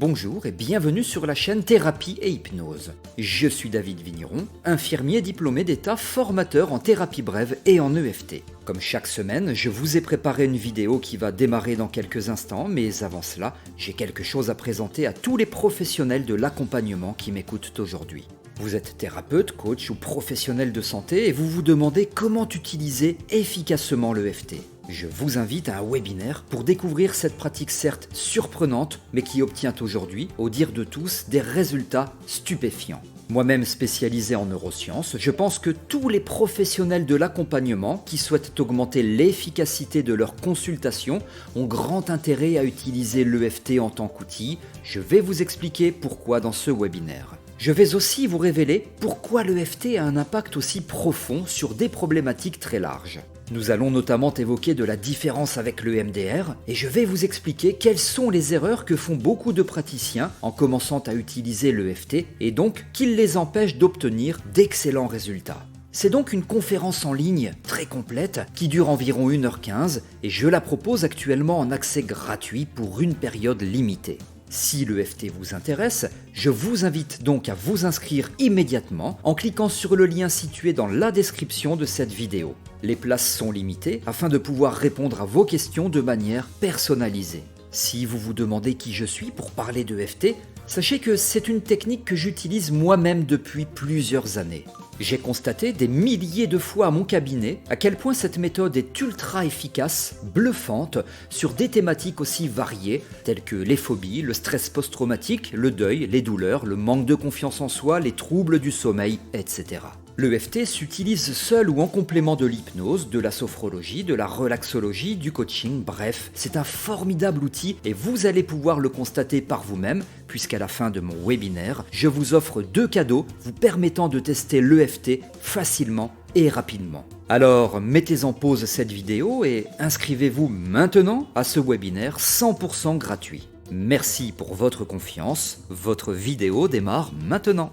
Bonjour et bienvenue sur la chaîne Thérapie et Hypnose. Je suis David Vigneron, infirmier diplômé d'État, formateur en thérapie brève et en EFT. Comme chaque semaine, je vous ai préparé une vidéo qui va démarrer dans quelques instants, mais avant cela, j'ai quelque chose à présenter à tous les professionnels de l'accompagnement qui m'écoutent aujourd'hui. Vous êtes thérapeute, coach ou professionnel de santé et vous vous demandez comment utiliser efficacement l'EFT. Je vous invite à un webinaire pour découvrir cette pratique certes surprenante, mais qui obtient aujourd'hui, au dire de tous, des résultats stupéfiants. Moi-même spécialisé en neurosciences, je pense que tous les professionnels de l'accompagnement qui souhaitent augmenter l'efficacité de leurs consultations ont grand intérêt à utiliser l'EFT en tant qu'outil. Je vais vous expliquer pourquoi dans ce webinaire. Je vais aussi vous révéler pourquoi l'EFT a un impact aussi profond sur des problématiques très larges. Nous allons notamment évoquer de la différence avec le MDR et je vais vous expliquer quelles sont les erreurs que font beaucoup de praticiens en commençant à utiliser l'EFT et donc qu'ils les empêchent d'obtenir d'excellents résultats. C'est donc une conférence en ligne très complète qui dure environ 1h15 et je la propose actuellement en accès gratuit pour une période limitée. Si l'EFT vous intéresse, je vous invite donc à vous inscrire immédiatement en cliquant sur le lien situé dans la description de cette vidéo. Les places sont limitées afin de pouvoir répondre à vos questions de manière personnalisée. Si vous vous demandez qui je suis pour parler d'EFT, sachez que c'est une technique que j'utilise moi-même depuis plusieurs années. J'ai constaté des milliers de fois à mon cabinet à quel point cette méthode est ultra efficace, bluffante, sur des thématiques aussi variées telles que les phobies, le stress post-traumatique, le deuil, les douleurs, le manque de confiance en soi, les troubles du sommeil, etc. L'EFT s'utilise seul ou en complément de l'hypnose, de la sophrologie, de la relaxologie, du coaching, bref, c'est un formidable outil et vous allez pouvoir le constater par vous-même puisqu'à la fin de mon webinaire, je vous offre 2 cadeaux vous permettant de tester l'EFT facilement et rapidement. Alors, mettez en pause cette vidéo et inscrivez-vous maintenant à ce webinaire 100% gratuit. Merci pour votre confiance, votre vidéo démarre maintenant.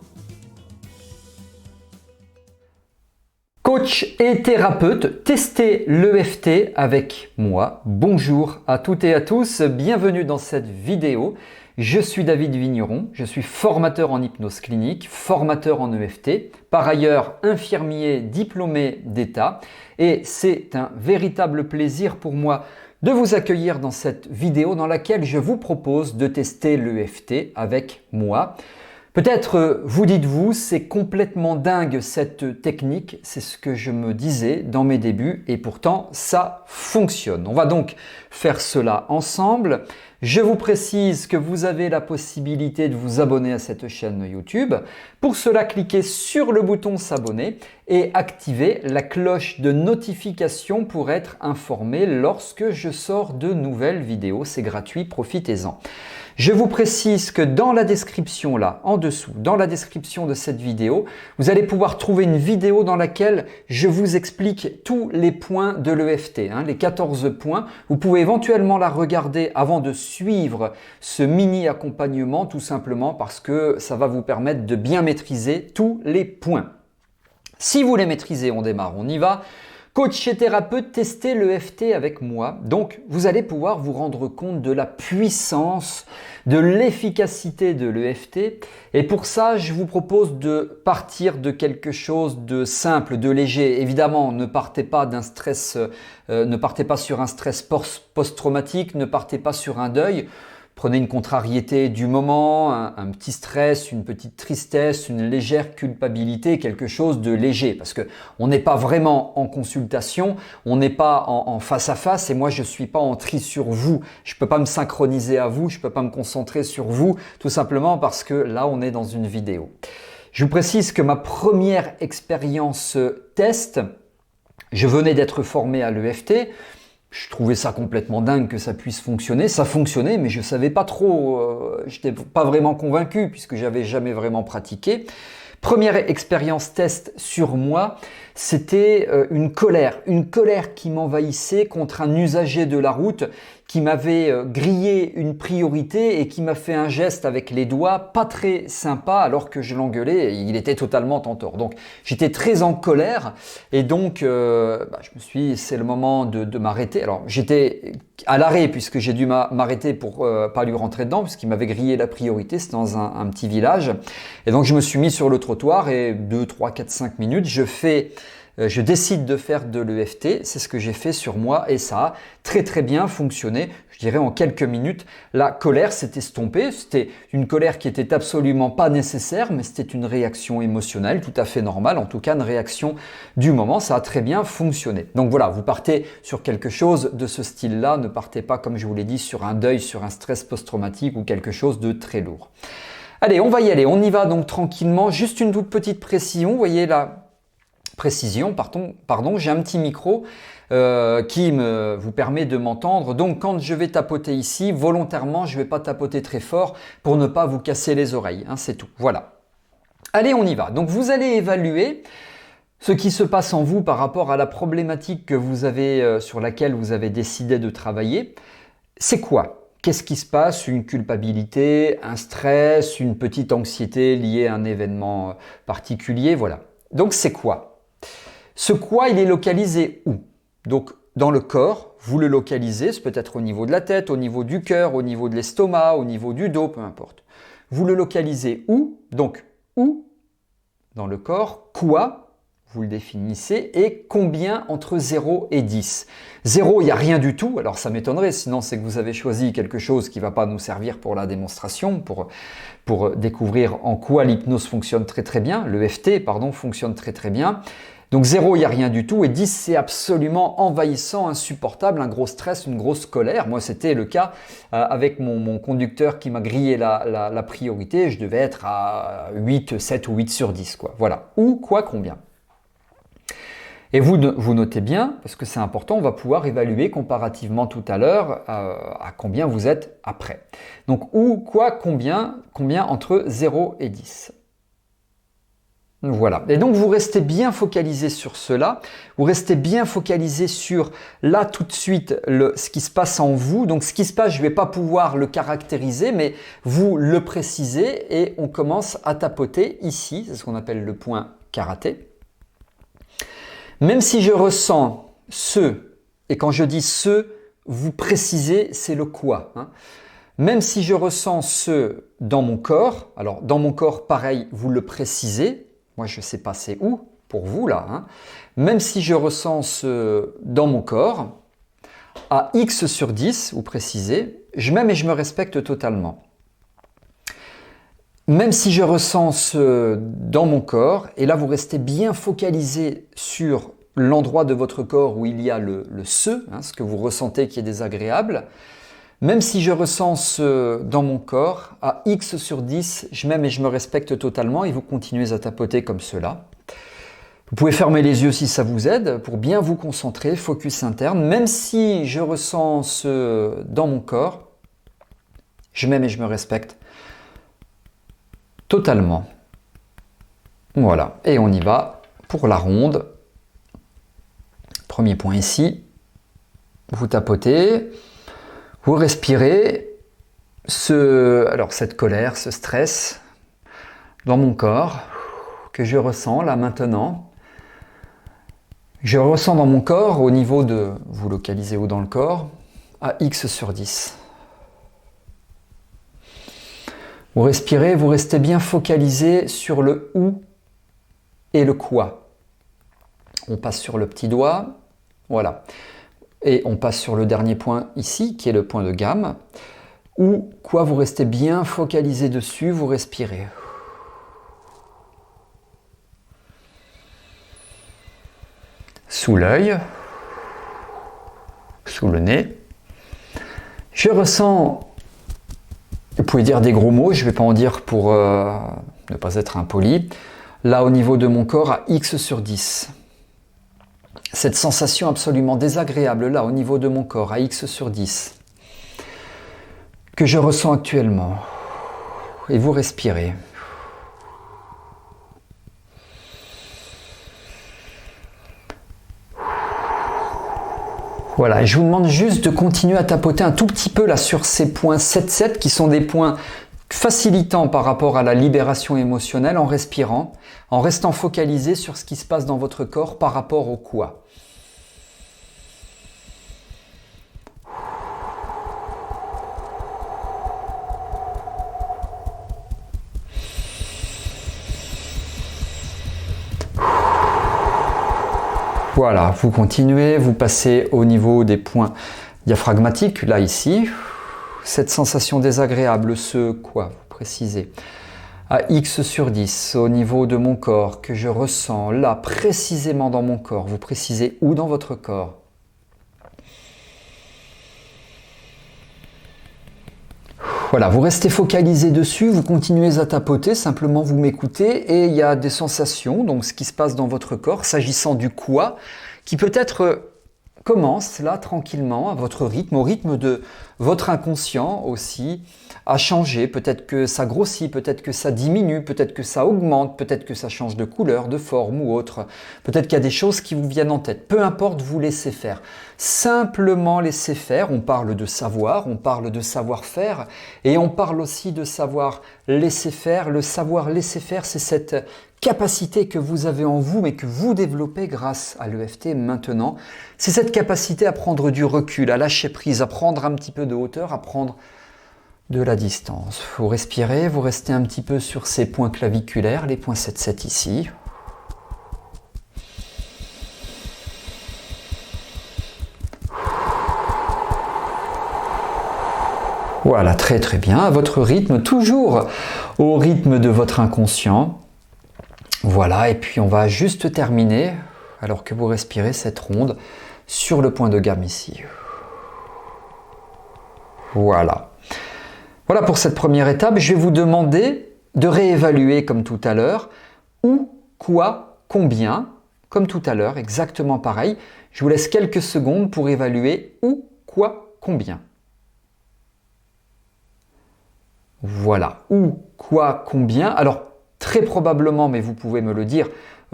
Coach et thérapeute, testez l'EFT avec moi. Bonjour à toutes et à tous, bienvenue dans cette vidéo. Je suis David Vigneron, je suis formateur en hypnose clinique, formateur en EFT, par ailleurs infirmier diplômé d'État et c'est un véritable plaisir pour moi de vous accueillir dans cette vidéo dans laquelle je vous propose de tester l'EFT avec moi. Peut-être vous dites-vous, c'est complètement dingue cette technique, c'est ce que je me disais dans mes débuts et pourtant ça fonctionne. On va donc faire cela ensemble. Je vous précise que vous avez la possibilité de vous abonner à cette chaîne YouTube. Pour cela, cliquez sur le bouton s'abonner et activez la cloche de notification pour être informé lorsque je sors de nouvelles vidéos. C'est gratuit, profitez-en. Je vous précise que dans la description, là, en dessous, dans la description de cette vidéo, vous allez pouvoir trouver une vidéo dans laquelle je vous explique tous les points de l'EFT, les 14 points. Vous pouvez éventuellement la regarder avant de suivre ce mini accompagnement, tout simplement parce que ça va vous permettre de bien maîtriser tous les points. Si vous les maîtrisez, on démarre, on y va. Coach et thérapeute, testez l'EFT avec moi. Donc, vous allez pouvoir vous rendre compte de la puissance, de l'efficacité de l'EFT. Et pour ça, je vous propose de partir de quelque chose de simple, de léger. Évidemment, ne partez pas d'un stress, ne partez pas sur un stress post-traumatique, ne partez pas sur un deuil. Prenez une contrariété du moment, un petit stress, une petite tristesse, une légère culpabilité, quelque chose de léger. Parce que on n'est pas vraiment en consultation, on n'est pas en face à face et moi je suis pas en tri sur vous. Je peux pas me synchroniser à vous, je peux pas me concentrer sur vous, tout simplement parce que là on est dans une vidéo. Je vous précise que ma première expérience test, je venais d'être formé à l'EFT. Je trouvais ça complètement dingue que ça puisse fonctionner. Ça fonctionnait, mais je savais pas trop, j'étais pas vraiment convaincu puisque j'avais jamais vraiment pratiqué. Première expérience test sur moi, c'était une colère qui m'envahissait contre un usager de la route qui m'avait grillé une priorité et qui m'a fait un geste avec les doigts pas très sympa alors que je l'engueulais et il était totalement en tort. Donc j'étais très en colère et donc je me suis dit c'est le moment de m'arrêter. Alors j'étais à l'arrêt puisque j'ai dû m'arrêter pour pas lui rentrer dedans puisqu'il m'avait grillé la priorité, c'était dans un petit village. Et donc je me suis mis sur le trottoir et 2, 3, 4, 5 minutes, je décide de faire de l'EFT, c'est ce que j'ai fait sur moi et ça a très très bien fonctionné. Je dirais en quelques minutes, la colère s'est estompée. C'était une colère qui était absolument pas nécessaire, mais c'était une réaction émotionnelle tout à fait normale, en tout cas une réaction du moment. Ça a très bien fonctionné. Donc voilà, vous partez sur quelque chose de ce style-là. Ne partez pas, comme je vous l'ai dit, sur un deuil, sur un stress post-traumatique ou quelque chose de très lourd. Allez, on va y aller. On y va donc tranquillement. Juste une toute petite précision. Vous voyez là. Pardon, j'ai un petit micro qui vous permet de m'entendre. Donc quand je vais tapoter ici, volontairement, je ne vais pas tapoter très fort pour ne pas vous casser les oreilles. Hein, c'est tout. Voilà. Allez, on y va. Donc vous allez évaluer ce qui se passe en vous par rapport à la problématique que vous avez, sur laquelle vous avez décidé de travailler. C'est quoi ? Qu'est-ce qui se passe? Une culpabilité, un stress, une petite anxiété liée à un événement particulier, voilà. Donc c'est quoi? Ce quoi, il est localisé où? Donc, dans le corps, vous le localisez, c'est peut-être au niveau de la tête, au niveau du cœur, au niveau de l'estomac, au niveau du dos, peu importe. Vous le localisez où? Donc, où dans le corps? Quoi? Vous le définissez et combien entre 0 et 10? 0, il n'y a rien du tout, alors ça m'étonnerait, sinon c'est que vous avez choisi quelque chose qui ne va pas nous servir pour la démonstration, pour découvrir en quoi l'hypnose fonctionne très très bien, l'EFT, pardon, fonctionne très très bien. Donc 0, il n'y a rien du tout et 10, c'est absolument envahissant, insupportable, un gros stress, une grosse colère. Moi, c'était le cas avec mon conducteur qui m'a grillé la priorité. Je devais être à 8, 7 ou 8 sur 10, quoi. Voilà. Ou quoi, combien? Et vous notez bien, parce que c'est important, on va pouvoir évaluer comparativement tout à l'heure à combien vous êtes après. Donc, où, quoi, combien entre 0 et 10. Voilà. Et donc, vous restez bien focalisé sur cela. Vous restez bien focalisé sur, là, tout de suite, ce qui se passe en vous. Donc, ce qui se passe, je ne vais pas pouvoir le caractériser, mais vous le précisez et on commence à tapoter ici. C'est ce qu'on appelle le point karaté. Même si je ressens ce, et quand je dis ce, vous précisez, c'est le quoi. Hein. Même si je ressens ce dans mon corps, alors dans mon corps, pareil, vous le précisez. Moi, je ne sais pas c'est où, pour vous là. Hein. Même si je ressens ce dans mon corps, à X sur 10, vous précisez, je m'aime et je me respecte totalement. Même si je ressens ce dans mon corps, et là vous restez bien focalisé sur l'endroit de votre corps où il y a le ce, hein, ce que vous ressentez qui est désagréable, même si je ressens ce dans mon corps, à X sur 10, je m'aime et je me respecte totalement, et vous continuez à tapoter comme cela. Vous pouvez fermer les yeux si ça vous aide, pour bien vous concentrer, focus interne. Même si je ressens ce dans mon corps, je m'aime et je me respecte totalement. Voilà, et on y va pour la ronde. Premier point ici, vous tapotez, vous respirez alors cette colère, ce stress dans mon corps que je ressens là maintenant. Je ressens dans mon corps au niveau de, vous localisez où dans le corps, à X sur 10. Vous respirez, vous restez bien focalisé sur le où et le quoi. On passe sur le petit doigt, voilà. Et on passe sur le dernier point ici, qui est le point de gamme. Où, quoi, vous restez bien focalisé dessus, vous respirez. Sous l'œil, sous le nez. Je ressens... Vous pouvez dire des gros mots, je ne vais pas en dire pour ne pas être impoli. Là, au niveau de mon corps, à X sur 10. Cette sensation absolument désagréable, là, au niveau de mon corps, à X sur 10, que je ressens actuellement. Et vous respirez. Voilà, et je vous demande juste de continuer à tapoter un tout petit peu là sur ces points 7-7 qui sont des points facilitants par rapport à la libération émotionnelle en respirant, en restant focalisé sur ce qui se passe dans votre corps par rapport au quoi. Voilà, vous continuez, vous passez au niveau des points diaphragmatiques, là ici, cette sensation désagréable, ce quoi, vous précisez, à X sur 10, au niveau de mon corps, que je ressens, là, précisément dans mon corps, vous précisez où dans votre corps. Voilà, vous restez focalisé dessus, vous continuez à tapoter, simplement vous m'écoutez et il y a des sensations, donc ce qui se passe dans votre corps, s'agissant du quoi, qui peut-être commence là tranquillement à votre rythme, au rythme de votre inconscient aussi, à changer. Peut-être que ça grossit, peut-être que ça diminue, peut-être que ça augmente, peut-être que ça change de couleur, de forme ou autre. Peut-être qu'il y a des choses qui vous viennent en tête. Peu importe, vous laissez faire. Simplement laissez faire. On parle de savoir, on parle de savoir-faire et on parle aussi de savoir laisser faire. Le savoir laisser faire, c'est cette capacité que vous avez en vous mais que vous développez grâce à l'EFT maintenant. C'est cette capacité à prendre du recul, à lâcher prise, à prendre un petit peu de hauteur, à prendre de la distance. Vous respirez, vous restez un petit peu sur ces points claviculaires, les points 7-7 ici. Voilà, très très bien, à votre rythme, toujours au rythme de votre inconscient. Voilà, et puis on va juste terminer, alors que vous respirez cette ronde, sur le point de gamme ici. Voilà. Voilà pour cette première étape. Je vais vous demander de réévaluer comme tout à l'heure, où, quoi, combien, comme tout à l'heure, exactement pareil. Je vous laisse quelques secondes pour évaluer où, quoi, combien. Voilà, où, quoi, combien. Alors, très probablement, mais vous pouvez me le dire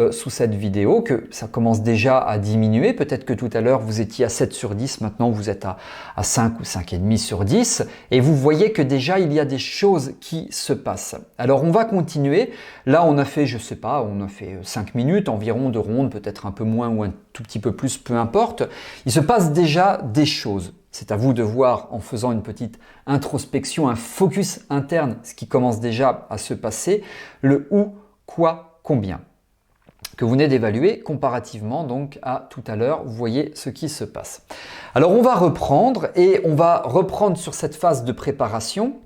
sous cette vidéo, que ça commence déjà à diminuer. Peut-être que tout à l'heure, vous étiez à 7 sur 10, maintenant vous êtes à 5 ou 5,5 sur 10. Et vous voyez que déjà, il y a des choses qui se passent. Alors, on va continuer. Là, on a fait, je sais pas, on a fait 5 minutes environ de ronde, peut-être un peu moins ou un tout petit peu plus, peu importe. Il se passe déjà des choses. C'est à vous de voir en faisant une petite introspection, un focus interne, ce qui commence déjà à se passer, le où, quoi, combien, que vous venez d'évaluer comparativement donc à tout à l'heure, vous voyez ce qui se passe. Alors on va reprendre et on va reprendre sur cette phase de préparation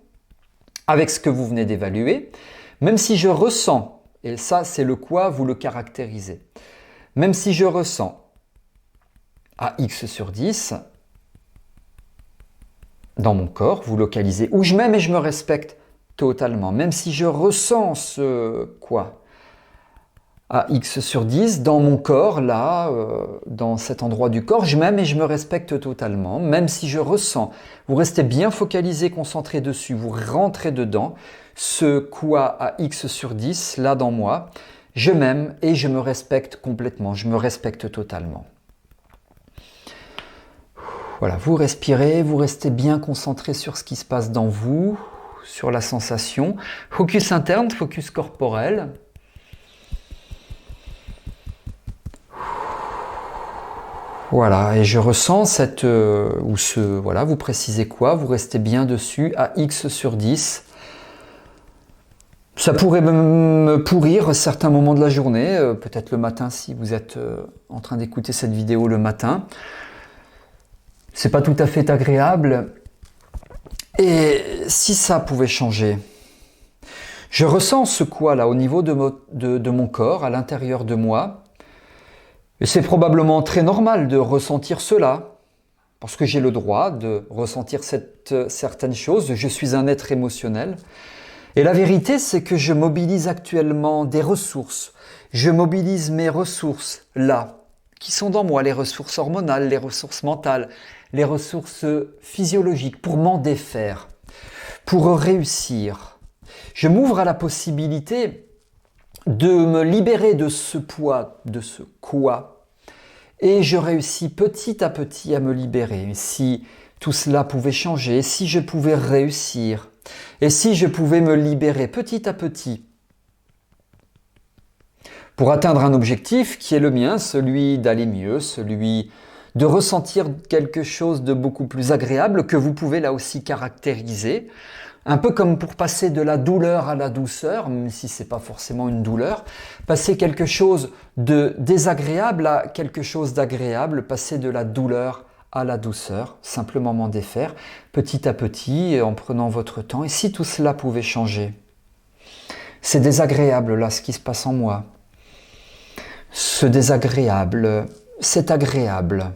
avec ce que vous venez d'évaluer, même si je ressens, et ça c'est le quoi, vous le caractérisez, même si je ressens à X sur 10, dans mon corps, vous localisez où je m'aime et je me respecte totalement. Même si je ressens ce quoi à X sur 10, dans mon corps, là, dans cet endroit du corps, je m'aime et je me respecte totalement. Même si je ressens, vous restez bien focalisé, concentré dessus, vous rentrez dedans, ce quoi à X sur 10, là dans moi, je m'aime et je me respecte complètement, je me respecte totalement. Voilà, vous respirez, vous restez bien concentré sur ce qui se passe dans vous, sur la sensation. Focus interne, focus corporel. Voilà, et je ressens cette, voilà, vous précisez quoi, vous restez bien dessus à X sur 10. Ça pourrait me pourrir certains moments de la journée, peut-être le matin si vous êtes en train d'écouter cette vidéo le matin. C'est pas tout à fait agréable. Et si ça pouvait changer? Je ressens ce quoi là au niveau de mon corps, à l'intérieur de moi. Et c'est probablement très normal de ressentir cela. Parce que j'ai le droit de ressentir certaines choses. Je suis un être émotionnel. Et la vérité, c'est que je mobilise actuellement des ressources. Je mobilise mes ressources là, qui sont dans moi, les ressources hormonales, les ressources mentales, les ressources physiologiques pour m'en défaire, pour réussir. Je m'ouvre à la possibilité de me libérer de ce poids, de ce quoi, et je réussis petit à petit à me libérer. Si tout cela pouvait changer, si je pouvais réussir, et si je pouvais me libérer petit à petit pour atteindre un objectif qui est le mien, celui d'aller mieux, celui de ressentir quelque chose de beaucoup plus agréable que vous pouvez là aussi caractériser. Un peu comme pour passer de la douleur à la douceur, même si ce n'est pas forcément une douleur, passer quelque chose de désagréable à quelque chose d'agréable, passer de la douleur à la douceur, simplement m'en défaire, petit à petit, en prenant votre temps. Et si tout cela pouvait changer? C'est désagréable là, ce qui se passe en moi. Ce désagréable, c'est agréable.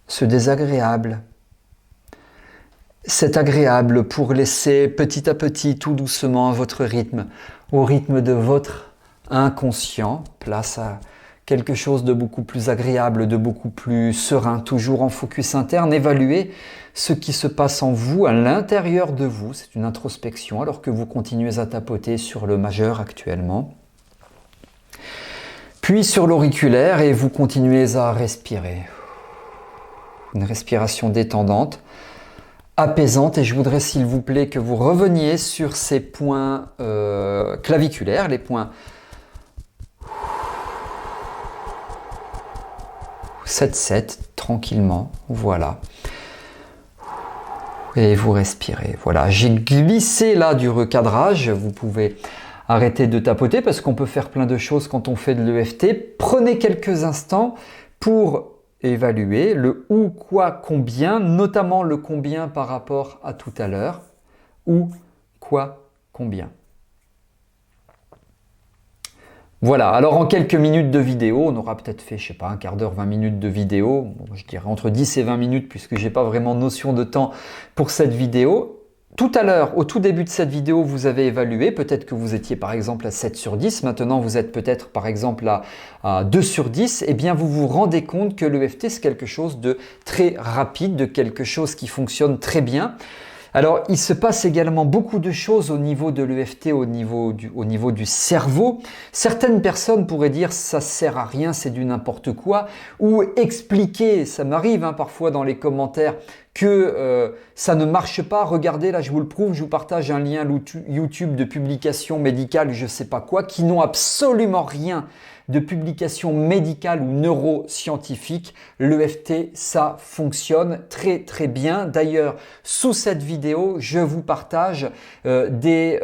Ce désagréable, c'est agréable pour laisser petit à petit, tout doucement, à votre rythme, au rythme de votre inconscient, place à quelque chose de beaucoup plus agréable, de beaucoup plus serein, toujours en focus interne, évaluer ce qui se passe en vous, à l'intérieur de vous, c'est une introspection, alors que vous continuez à tapoter sur le majeur actuellement. Puis sur l'auriculaire et vous continuez à respirer. Une respiration détendante, apaisante, et je voudrais s'il vous plaît que vous reveniez sur ces points claviculaires, les points 7-7, tranquillement, voilà. Et vous respirez, voilà. J'ai glissé là du recadrage, vous pouvez arrêter de tapoter parce qu'on peut faire plein de choses quand on fait de l'EFT. Prenez quelques instants pour évaluer le où, quoi, combien, notamment le combien par rapport à tout à l'heure. Où, quoi, combien. Voilà, alors en quelques minutes de vidéo, on aura peut-être fait, je sais pas, un quart d'heure, 20 minutes de vidéo. Bon, je dirais entre 10 et 20 minutes puisque j'ai pas vraiment notion de temps pour cette vidéo. Tout à l'heure, au tout début de cette vidéo, vous avez évalué, peut-être que vous étiez par exemple à 7 sur 10, maintenant vous êtes peut-être par exemple à 2 sur 10, eh bien vous vous rendez compte que l'EFT c'est quelque chose de très rapide, de quelque chose qui fonctionne très bien. Alors, il se passe également beaucoup de choses au niveau de l'EFT, au niveau du cerveau. Certaines personnes pourraient dire ça sert à rien, c'est du n'importe quoi, ou expliquer, ça m'arrive parfois dans les commentaires, que ça ne marche pas. Regardez, là je vous le prouve, je vous partage un lien YouTube de publications médicales, je ne sais pas quoi, qui n'ont absolument rien de publications médicales ou neuroscientifiques. L'EFT, ça fonctionne très très bien. D'ailleurs, sous cette vidéo, je vous partage des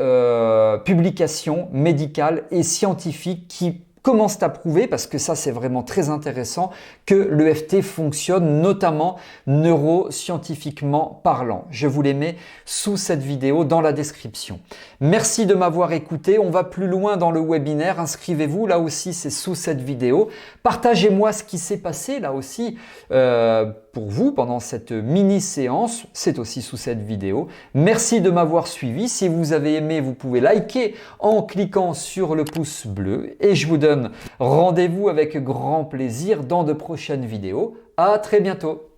publications médicales et scientifiques qui commencent à prouver, parce que ça c'est vraiment très intéressant, que l'EFT fonctionne, notamment neuroscientifiquement parlant. Je vous les mets sous cette vidéo dans la description. Merci de m'avoir écouté. On va plus loin dans le webinaire. Inscrivez-vous, là aussi c'est sous cette vidéo. Partagez-moi ce qui s'est passé là aussi pour vous pendant cette mini-séance. C'est aussi sous cette vidéo. Merci de m'avoir suivi. Si vous avez aimé, vous pouvez liker en cliquant sur le pouce bleu. Et je vous donne rendez-vous avec grand plaisir dans de prochaines vidéos. À très bientôt.